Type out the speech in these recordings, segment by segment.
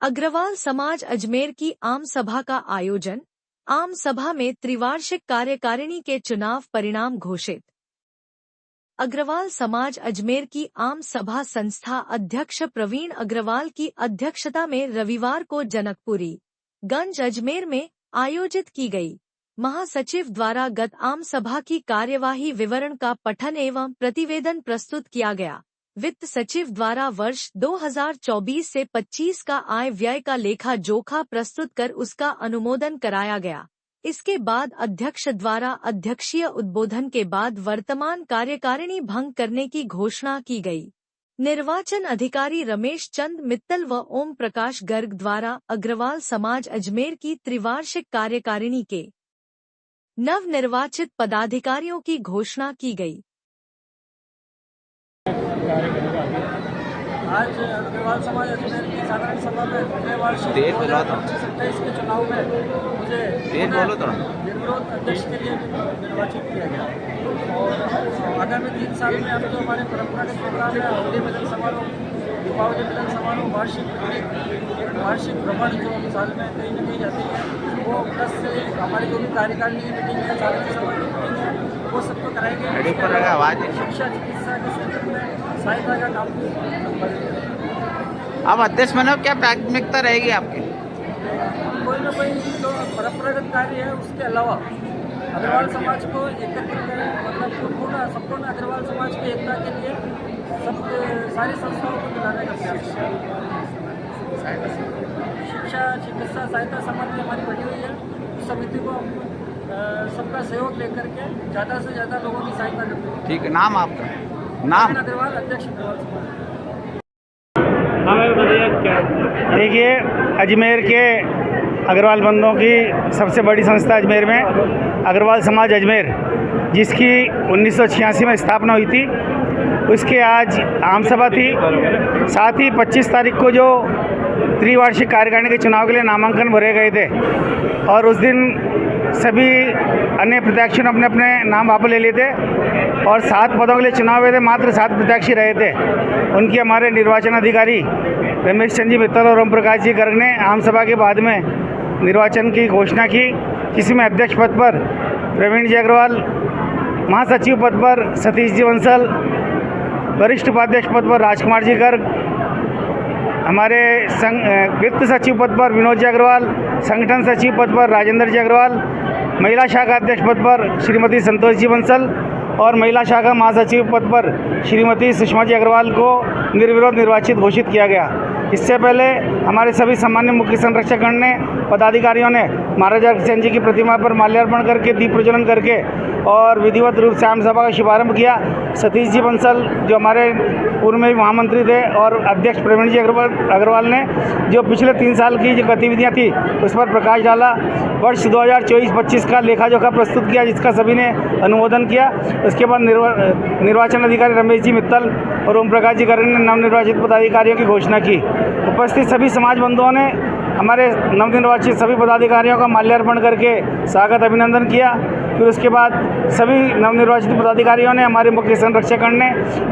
अग्रवाल समाज अजमेर की आम सभा का आयोजन। आम सभा में त्रिवार्षिक कार्यकारिणी के चुनाव परिणाम घोषित। अग्रवाल समाज अजमेर की आम सभा संस्था अध्यक्ष प्रवीण अग्रवाल की अध्यक्षता में रविवार को जनकपुरी गंज अजमेर में आयोजित की गई। महासचिव द्वारा गत आम सभा की कार्यवाही विवरण का पठन एवं प्रतिवेदन प्रस्तुत किया गया। वित्त सचिव द्वारा वर्ष 2024 से 25 का आय व्यय का लेखा जोखा प्रस्तुत कर उसका अनुमोदन कराया गया। इसके बाद अध्यक्ष द्वारा अध्यक्षीय उद्बोधन के बाद वर्तमान कार्यकारिणी भंग करने की घोषणा की गई। निर्वाचन अधिकारी रमेश चंद मित्तल व ओम प्रकाश गर्ग द्वारा अग्रवाल समाज अजमेर की त्रिवार्षिक कार्यकारिणी के नवनिर्वाचित पदाधिकारियों की घोषणा की गई। आज अग्रवाल समाज अजमेर की साधारण सभा में त्रिवार्षिक 2027 के चुनाव में मुझे निर्विरोध अध्यक्ष के लिए निर्वाचित किया गया और आगामी 3 साल में अब जो हमारे परंपरागत प्रोग्राम है, होली मिलन समारोह, दीपावली मिलन समारोह, वार्षिक भ्रमण जो साल में कहीं न कहीं जाती है, वो प्लस से हमारी जो भी कार्यकारिणी की मीटिंग है, साधारण सभा की मीटिंग है, वो सबको कराएंगे। शिक्षा चिकित्सा के क्षेत्र में सहायता का काम। अब अध्यक्ष बनो, क्या प्राथमिकता रहेगी आपकी? कोई ना कोई जो परंपरागत कार्य है उसके अलावा अग्रवाल समाज को एकत्र करें, मतलब संपूर्ण अग्रवाल समाज की एकता के लिए सारी संस्थाओं को मिलाने का प्रयास करें। शिक्षा चिकित्सा सहायता समिति हमारी बनी हुई है, उस समिति को हम सबका सहयोग लेकर के ज़्यादा से ज़्यादा लोगों की सहायता करते हैं। ठीक है, नाम आपका? नाम अग्रवाल, अध्यक्ष अग्रवाल समाज। देखिए, अजमेर के अग्रवाल बंधुओं की सबसे बड़ी संस्था अजमेर में अग्रवाल समाज अजमेर, जिसकी 1986 में स्थापना हुई थी, उसके आज आम सभा थी। साथ ही 25 तारीख को जो त्रिवार्षिक कार्यकारिणी के चुनाव के लिए नामांकन भरे गए थे और उस दिन सभी अन्य प्रत्याशियों ने अपने अपने नाम वापस ले लिए थे और 7 पदों के लिए चुनाव हुए थे। मात्र 7 प्रत्याशी रहे थे। उनके हमारे निर्वाचन अधिकारी रमेश चंद जी मित्तल और ओम प्रकाश जी गर्ग ने आम सभा के बाद में निर्वाचन की घोषणा की, जिसमें अध्यक्ष पद पर प्रवीण जी अग्रवाल, महासचिव पद पर सतीश जी बंसल, वरिष्ठ उपाध्यक्ष पद पर राजकुमार जी गर्ग, हमारे वित्त सचिव पद पर विनोद जी अग्रवाल, संगठन सचिव पद पर राजेंद्र जी अग्रवाल, महिला शाखा अध्यक्ष पद पर श्रीमती संतोष जी बंसल और महिला शाखा महासचिव पद पर श्रीमती सुषमा जी अग्रवाल को निर्विरोध निर्वाचित घोषित किया गया। इससे पहले हमारे सभी सम्मान्य मुख्य संरक्षकगण ने, पदाधिकारियों ने महाराजा अग्रसेन जी की प्रतिमा पर माल्यार्पण करके, दीप प्रज्वलन करके और विधिवत रूप से आम सभा का शुभारंभ किया। सतीश जी बंसल जो हमारे पूर्व में भी महामंत्री थे और अध्यक्ष प्रवीण जी अग्रवाल ने जो पिछले 3 साल की जो गतिविधियाँ थी उस पर प्रकाश डाला। वर्ष 2024-25 का लेखा जोखा प्रस्तुत किया, जिसका सभी ने अनुमोदन किया। उसके बाद निर्वाचन अधिकारी रमेश जी मित्तल और ओम प्रकाश जी गर्ग ने नवनिर्वाचित पदाधिकारियों की घोषणा की। उपस्थित सभी समाज बंधुओं ने हमारे नवनिर्वाचित सभी पदाधिकारियों का माल्यार्पण करके स्वागत अभिनंदन किया। फिर उसके बाद सभी नवनिर्वाचित पदाधिकारियों ने, हमारे मुख्य संरक्षकगण ने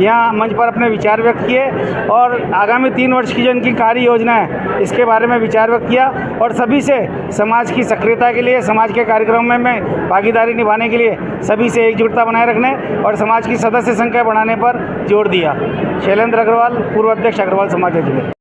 यहाँ मंच पर अपने विचार व्यक्त किए और आगामी 3 वर्ष की जो इनकी कार्य योजना है इसके बारे में विचार व्यक्त किया और सभी से समाज की सक्रियता के लिए, समाज के कार्यक्रमों में भागीदारी निभाने के लिए सभी से एकजुटता बनाए रखने और समाज की सदस्य संख्या बढ़ाने पर जोर दिया। शैलेंद्र अग्रवाल, पूर्व अध्यक्ष अग्रवाल समाज अजमेर।